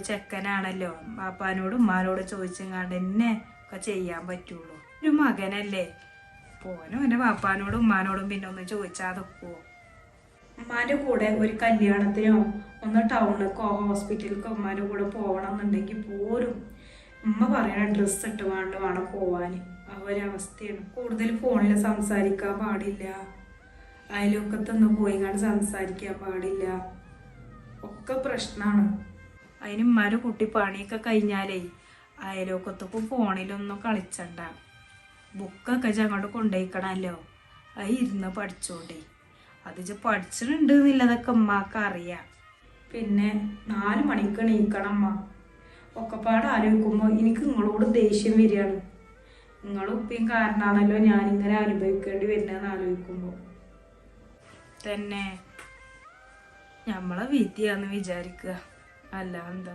ചെക്കനാണല്ലോ, പാപ്പാനോടും ഉമ്മാനോടും ചോദിച്ചെങ്ങാണ്ട് എന്നെ ഒക്കെ ചെയ്യാൻ പറ്റുള്ളൂ. ഒരു മകനല്ലേ, പോനും എൻ്റെ പാപ്പാനോടും ഉമ്മാനോടും പിന്നെ ഒന്ന് ചോദിച്ചാതൊക്കുവോ? ഉമ്മാൻ്റെ കൂടെ ഒരു കല്യാണത്തിനോ ഒന്ന് ടൗണിലേക്കോ ഹോസ്പിറ്റലിലേക്കോ ഉമ്മാൻ്റെ കൂടെ പോകണം എന്നുണ്ടെങ്കിൽ പോലും ഉമ്മ പറയണ ഡ്രസ്സ് ഇട്ട് വേണം പോവാൻ. ആ ഒരവസ്ഥയാണ്. കൂടുതൽ ഫോണിൽ സംസാരിക്കാൻ പാടില്ല, അയൽവക്കത്തൊന്നും പോയി കണ്ട് സംസാരിക്കാൻ പാടില്ല, ഒക്കെ പ്രശ്നമാണ്. അതിന് ഉമ്മാൻ്റെ കുട്ടി പണിയൊക്കെ കഴിഞ്ഞാലേ അയൽവക്കത്തൊക്കും ഫോണിലൊന്നും കളിച്ചണ്ട. ബുക്കൊക്കെ അങ്ങോട്ട് കൊണ്ടുപോയിക്കണമല്ലോ, അത് ഇരുന്ന് പഠിച്ചോണ്ടേ. അത് പഠിച്ചിട്ടുണ്ട് എന്നുള്ളതൊക്കെ ഉമ്മാക്ക് അറിയാം. പിന്നെ 4 മണിക്ക് എണീക്കണം അമ്മ. ഒക്കെപ്പാട് ആലോചിക്കുമ്പോൾ എനിക്ക് നിങ്ങളോട് ദേഷ്യം വരികയാണ്. നിങ്ങളും ഉപ്പയും കാരണമാണല്ലോ ഞാനിങ്ങനെ അനുഭവിക്കേണ്ടി വരുന്നതെന്ന് ആലോചിക്കുമ്പോൾ തന്നെ നമ്മളെ വിധിയാന്ന് വിചാരിക്കുക, അല്ല എന്താ.